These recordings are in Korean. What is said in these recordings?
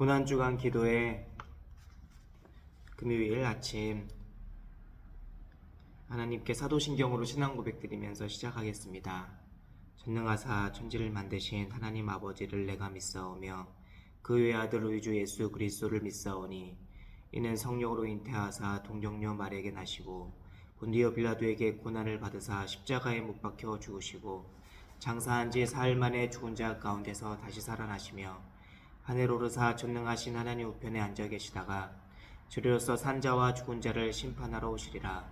고난주간 기도회 금요일 아침 하나님께 사도신경으로 신앙 고백드리면서 시작하겠습니다. 전능하사 천지를 만드신 하나님 아버지를 내가 믿사오며 그 외아들 우리 주 예수 그리스도를 믿사오니 이는 성령으로 잉태하사 동정녀 마리아에게 나시고 본디오 빌라도에게 고난을 받으사 십자가에 못 박혀 죽으시고 장사한 지 사흘 만에 죽은 자 가운데서 다시 살아나시며 하늘 오르사 전능하신 하나님 우편에 앉아 계시다가 주로서 산자와 죽은 자를 심판하러 오시리라.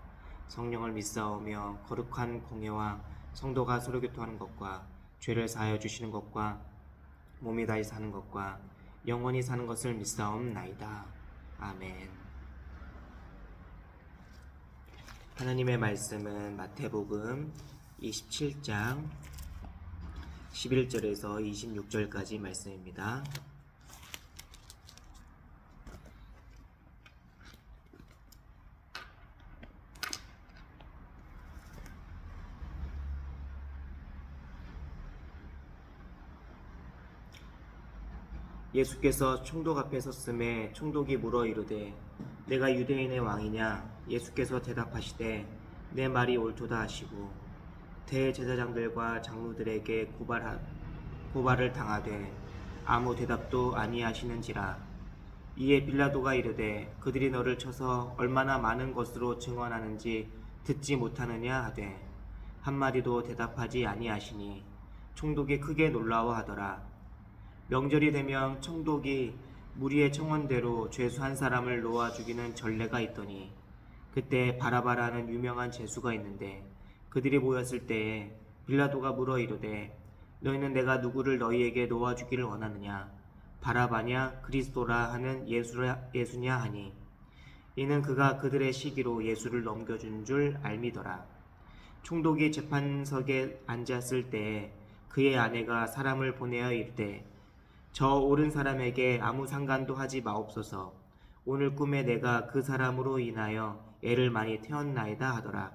성령을 믿사오며 거룩한 공예와 성도가 서로 교통하는 것과 죄를 사하여 주시는 것과 몸이 다시 사는 것과 영원히 사는 것을 믿사옵나이다. 아멘. 하나님의 말씀은 마태복음 27장 11절에서 26절까지 말씀입니다. 예수께서 총독 앞에 섰음에 총독이 물어 이르되 내가 유대인의 왕이냐? 예수께서 대답하시되 내 말이 옳도다 하시고 대제사장들과 장로들에게 고발을 당하되 아무 대답도 아니하시는지라. 이에 빌라도가 이르되 그들이 너를 쳐서 얼마나 많은 것으로 증언하는지 듣지 못하느냐 하되 한마디도 대답하지 아니하시니 총독이 크게 놀라워하더라. 명절이 되면 총독이 무리의 청원대로 죄수 한 사람을 놓아 죽이는 전례가 있더니 그때 바라바라는 유명한 죄수가 있는데 그들이 모였을 때에 빌라도가 물어 이르되 너희는 내가 누구를 너희에게 놓아 주기를 원하느냐? 바라바냐 그리스도라 하는 예수냐 하니 이는 그가 그들의 시기로 예수를 넘겨준 줄 알미더라. 총독이 재판석에 앉았을 때에 그의 아내가 사람을 보내어 이르되 저 옳은 사람에게 아무 상관도 하지 마옵소서. 오늘 꿈에 내가 그 사람으로 인하여 애를 많이 태웠나이다 하더라.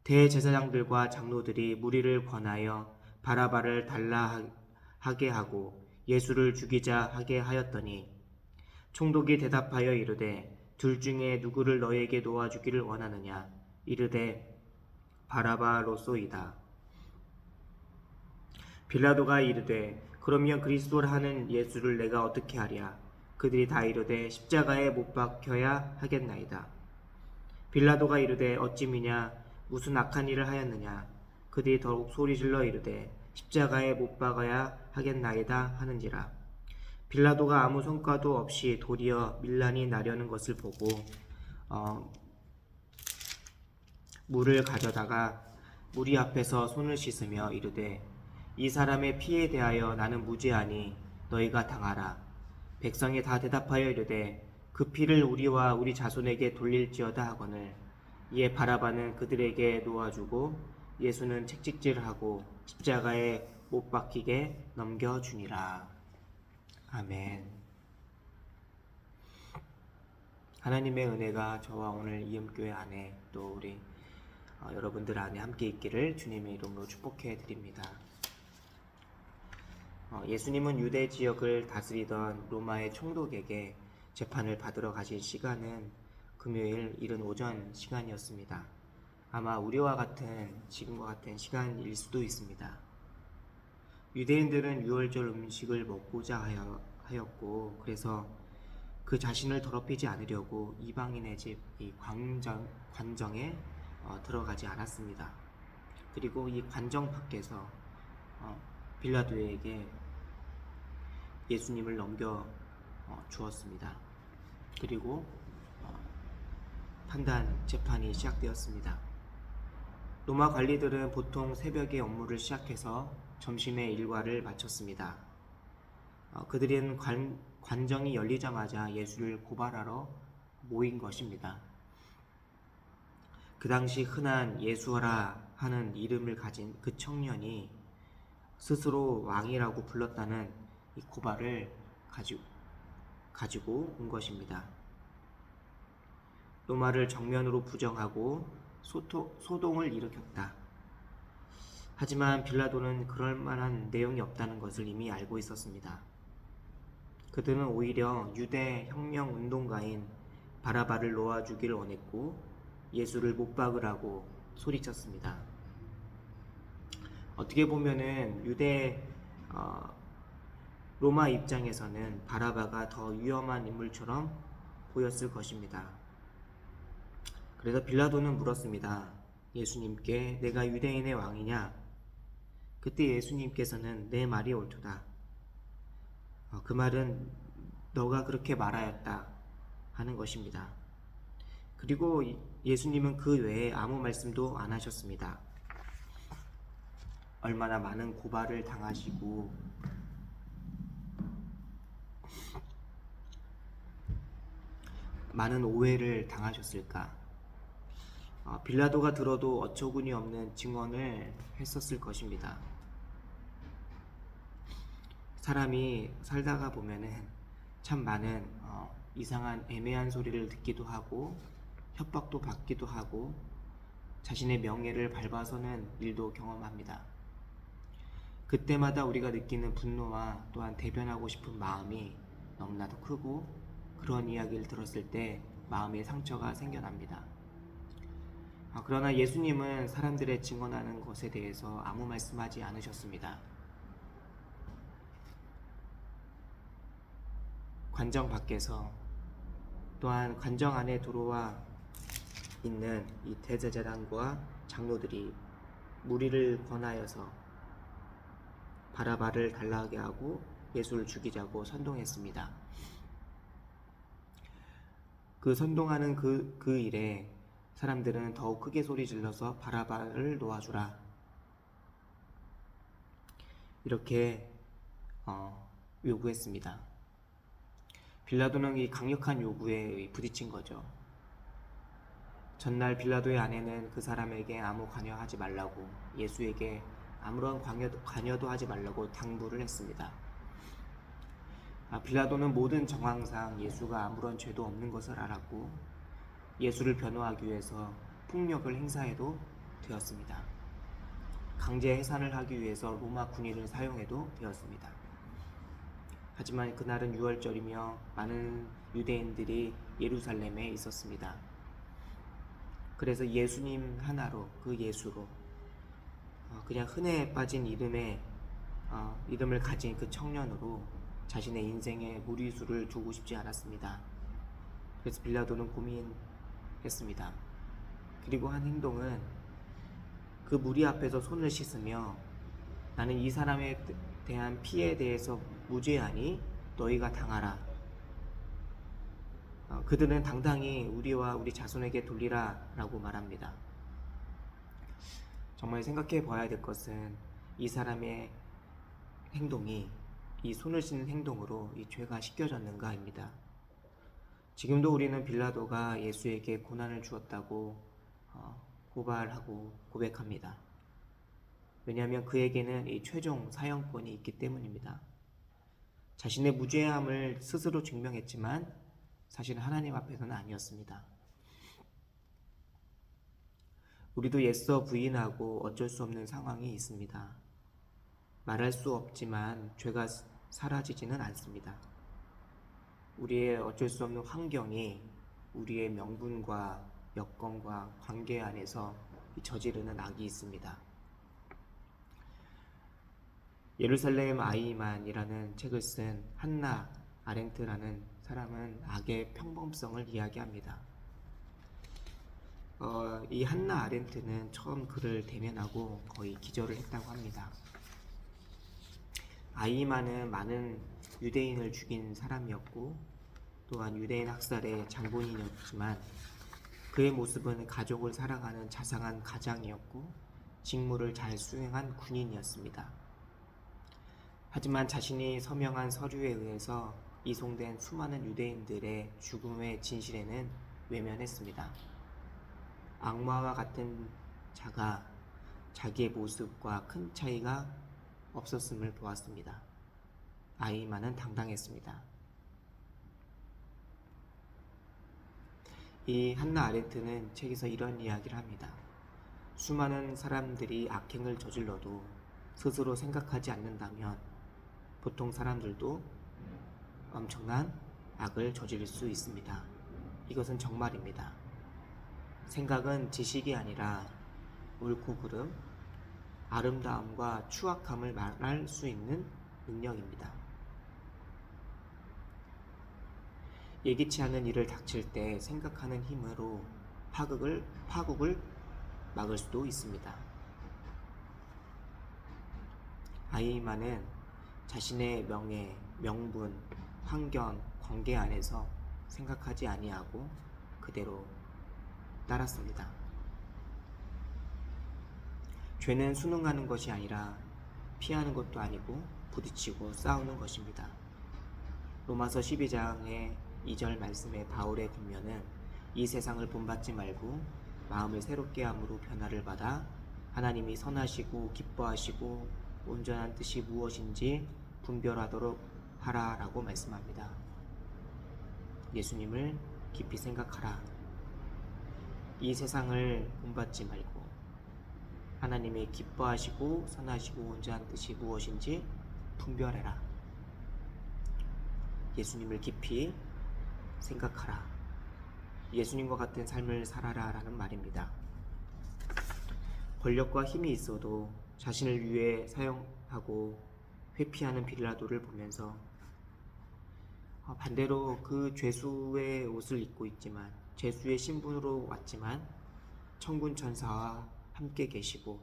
대제사장들과 장로들이 무리를 권하여 바라바를 달라 하게 하고 예수를 죽이자 하게 하였더니 총독이 대답하여 이르되 둘 중에 누구를 너에게 놓아주기를 원하느냐? 이르되 바라바로소이다. 빌라도가 이르되 그러면 그리스도라 하는 예수를 내가 어떻게 하랴? 그들이 다 이르되 십자가에 못 박혀야 하겠나이다. 빌라도가 이르되 어찌 미냐? 무슨 악한 일을 하였느냐? 그들이 더욱 소리질러 이르되 십자가에 못 박아야 하겠나이다 하는지라. 빌라도가 아무 성과도 없이 도리어 밀란이 나려는 것을 보고 물을 가져다가 무리 앞에서 손을 씻으며 이르되 이 사람의 피에 대하여 나는 무죄하니 너희가 당하라. 백성이 다 대답하여 이르되 그 피를 우리와 우리 자손에게 돌릴지어다 하거늘 이에 바라바는 그들에게 놓아주고 예수는 채찍질하고 십자가에 못 박히게 넘겨주니라. 아멘. 하나님의 은혜가 저와 오늘 이음교회 안에 또 우리 여러분들 안에 함께 있기를 주님의 이름으로 축복해 드립니다. 예수님은 유대 지역을 다스리던 로마의 총독에게 재판을 받으러 가실 시간은 금요일 이른 오전 시간이었습니다. 아마 우리와 같은 지금과 같은 시간일 수도 있습니다. 유대인들은 유월절 음식을 먹고자 하였고 그래서 그 자신을 더럽히지 않으려고 이방인의 집 이 관정에 들어가지 않았습니다. 그리고 이 관정 밖에서 빌라도에게 예수님을 넘겨 주었습니다. 그리고 판단 재판이 시작되었습니다. 로마 관리들은 보통 새벽에 업무를 시작해서 점심에 일과를 마쳤습니다. 그들은 관정이 열리자마자 예수를 고발하러 모인 것입니다. 그 당시 흔한 예수라 하는 이름을 가진 그 청년이 스스로 왕이라고 불렀다는 이 고발을 가지고 온 것입니다. 로마를 정면으로 부정하고 소동을 일으켰다. 하지만 빌라도는 그럴 만한 내용이 없다는 것을 이미 알고 있었습니다. 그들은 오히려 유대 혁명 운동가인 바라바를 놓아주기를 원했고 예수를 못 박으라고 소리쳤습니다. 어떻게 보면은 유대 로마 입장에서는 바라바가 더 위험한 인물처럼 보였을 것입니다. 그래서 빌라도는 물었습니다. 예수님께 내가 유대인의 왕이냐? 그때 예수님께서는 내 말이 옳도다. 그 말은 너가 그렇게 말하였다 하는 것입니다. 그리고 예수님은 그 외에 아무 말씀도 안 하셨습니다. 얼마나 많은 고발을 당하시고 많은 오해를 당하셨을까? 빌라도가 들어도 어처구니 없는 증언을 했었을 것입니다. 사람이 살다가 보면은 참 많은 이상한 애매한 소리를 듣기도 하고 협박도 받기도 하고 자신의 명예를 밟아서는 일도 경험합니다. 그때마다 우리가 느끼는 분노와 또한 대변하고 싶은 마음이 너무나도 크고 그런 이야기를 들었을 때 마음의 상처가 생겨납니다. 그러나 예수님은 사람들의 증언하는 것에 대해서 아무 말씀하지 않으셨습니다. 관정 밖에서 또한 관정 안에 들어와 있는 이 대제사장과 장로들이 무리를 권하여서 바라바를 달라하게 하고 예수를 죽이자고 선동했습니다. 그 선동하는 그 일에 사람들은 더욱 크게 소리 질러서 바라바를 놓아주라 이렇게 요구했습니다. 빌라도는 이 강력한 요구에 부딪힌 거죠. 전날 빌라도의 아내는 그 사람에게 아무 관여하지 말라고, 예수에게 아무런 관여도 하지 말라고 당부를 했습니다. 빌라도는 모든 정황상 예수가 아무런 죄도 없는 것을 알았고 예수를 변호하기 위해서 폭력을 행사해도 되었습니다. 강제 해산을 하기 위해서 로마 군인을 사용해도 되었습니다. 하지만 그날은 6월절이며 많은 유대인들이 예루살렘에 있었습니다. 그래서 예수님 하나로, 그 예수로 그냥 흔해 빠진 이름을 가진 그 청년으로 자신의 인생의 무리수를 두고 싶지 않았습니다. 그래서 빌라도는 고민했습니다. 그리고 한 행동은 그 무리 앞에서 손을 씻으며 나는 이 사람에 대한 피해에 대해서 무죄하니 너희가 당하라. 그들은 당당히 우리와 우리 자손에게 돌리라 라고 말합니다. 정말 생각해 봐야 될 것은 이 사람의 행동이 이 손을 씻는 행동으로 이 죄가 씻겨졌는가입니다. 지금도 우리는 빌라도가 예수에게 고난을 주었다고 고발하고 고백합니다. 왜냐하면 그에게는 이 최종 사형권이 있기 때문입니다. 자신의 무죄함을 스스로 증명했지만 사실 하나님 앞에서는 아니었습니다. 우리도 애써 부인하고 어쩔 수 없는 상황이 있습니다. 말할 수 없지만 죄가 사라지지는 않습니다. 우리의 어쩔 수 없는 환경이 우리의 명분과 여건과 관계 안에서 저지르는 악이 있습니다. 예루살렘 아이만이라는 책을 쓴 한나 아렌트라는 사람은 악의 평범성을 이야기합니다. 이 한나 아렌트는 처음 그를 대면하고 거의 기절을 했다고 합니다. 아이만은 많은 유대인을 죽인 사람이었고 또한 유대인 학살의 장본인이었지만 그의 모습은 가족을 사랑하는 자상한 가장이었고 직무를 잘 수행한 군인이었습니다. 하지만 자신이 서명한 서류에 의해서 이송된 수많은 유대인들의 죽음의 진실에는 외면했습니다. 악마와 같은 자가 자기의 모습과 큰 차이가 없었음을 보았습니다. 아이만은 당당했습니다. 이 한나 아렌트는 책에서 이런 이야기를 합니다. 수많은 사람들이 악행을 저질러도 스스로 생각하지 않는다면 보통 사람들도 엄청난 악을 저지를 수 있습니다. 이것은 정말입니다. 생각은 지식이 아니라 옳고 그름, 아름다움과 추악함을 말할 수 있는 능력입니다. 예기치 않은 일을 닥칠 때 생각하는 힘으로 파국을 막을 수도 있습니다. 아이만은 자신의 명예, 명분, 환경, 관계 안에서 생각하지 아니하고 그대로 따랐습니다. 죄는 순응하는 것이 아니라 피하는 것도 아니고 부딪히고 싸우는 것입니다. 로마서 12장의 2절 말씀의 바울의 권면은 이 세상을 본받지 말고 마음을 새롭게 함으로 변화를 받아 하나님이 선하시고 기뻐하시고 온전한 뜻이 무엇인지 분별하도록 하라라고 말씀합니다. 예수님을 깊이 생각하라. 이 세상을 본받지 말고 하나님이 기뻐하시고 선하시고 온전한 뜻이 무엇인지 분별해라. 예수님을 깊이 생각하라. 예수님과 같은 삶을 살아라 라는 말입니다. 권력과 힘이 있어도 자신을 위해 사용하고 회피하는 빌라도를 보면서 반대로 그 죄수의 옷을 입고 있지만 죄수의 신분으로 왔지만 천군 천사와 함께 계시고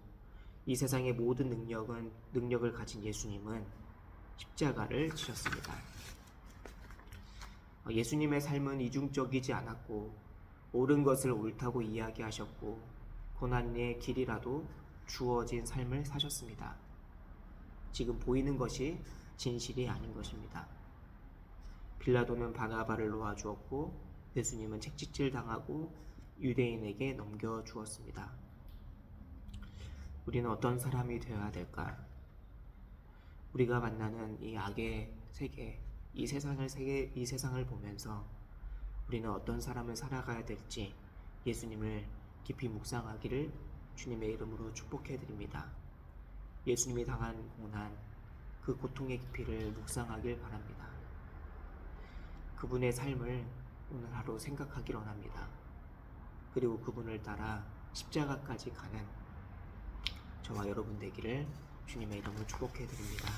이 세상의 모든 능력을 가진 예수님은 십자가를 지셨습니다. 예수님의 삶은 이중적이지 않았고 옳은 것을 옳다고 이야기하셨고 고난의 길이라도 주어진 삶을 사셨습니다. 지금 보이는 것이 진실이 아닌 것입니다. 빌라도는 바나바를 놓아주었고 예수님은 채찍질 당하고 유대인에게 넘겨주었습니다. 우리는 어떤 사람이 되어야 될까? 우리가 만나는 이 악의 세계, 이 세상을 보면서 우리는 어떤 사람을 살아가야 될지 예수님을 깊이 묵상하기를 주님의 이름으로 축복해 드립니다. 예수님이 당한 고난, 그 고통의 깊이를 묵상하길 바랍니다. 그분의 삶을 오늘 하루 생각하길 원합니다. 그리고 그분을 따라 십자가까지 가는 저와 여러분 되기를 주님의 이름으로 축복해 드립니다.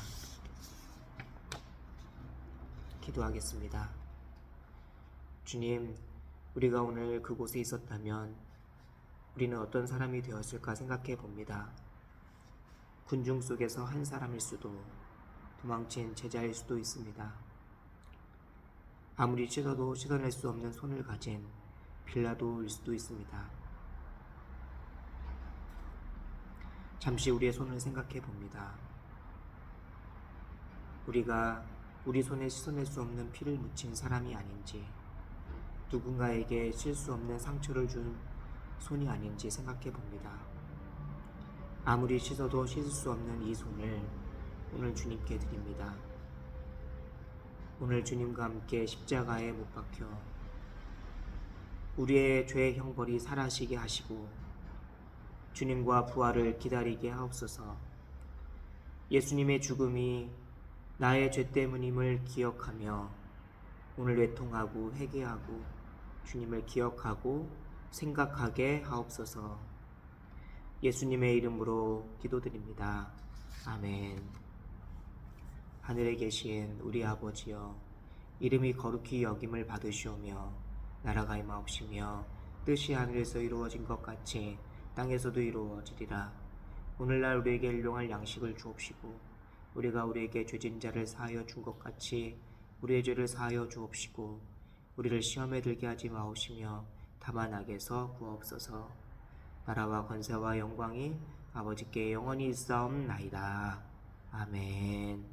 기도하겠습니다. 주님, 우리가 오늘 그곳에 있었다면 우리는 어떤 사람이 되었을까 생각해 봅니다. 군중 속에서 한 사람일 수도, 도망친 제자일 수도 있습니다. 아무리 씻어도 씻어낼 수 없는 손을 가진 빌라도일 수도 있습니다. 잠시 우리의 손을 생각해 봅니다. 우리가 우리 손에 씻어낼 수 없는 피를 묻힌 사람이 아닌지, 누군가에게 쉴 수 없는 상처를 준 손이 아닌지 생각해 봅니다. 아무리 씻어도 씻을 수 없는 이 손을 오늘 주님께 드립니다. 오늘 주님과 함께 십자가에 못 박혀 우리의 죄의 형벌이 사라지게 하시고 주님과 부활을 기다리게 하옵소서. 예수님의 죽음이 나의 죄 때문임을 기억하며 오늘 외통하고 회개하고 주님을 기억하고 생각하게 하옵소서. 예수님의 이름으로 기도드립니다. 아멘. 하늘에 계신 우리 아버지여, 이름이 거룩히 여김을 받으시오며 나라가 임하옵시며 뜻이 하늘에서 이루어진 것 같이 땅에서도 이루어지리라. 오늘날 우리에게 일용할 양식을 주옵시고 우리가 우리에게 죄진 자를 사하여 준 것 같이 우리의 죄를 사하여 주옵시고 우리를 시험에 들게 하지 마옵시며 다만 악에서 구하옵소서. 나라와 권세와 영광이 아버지께 영원히 있사옵나이다. 아멘.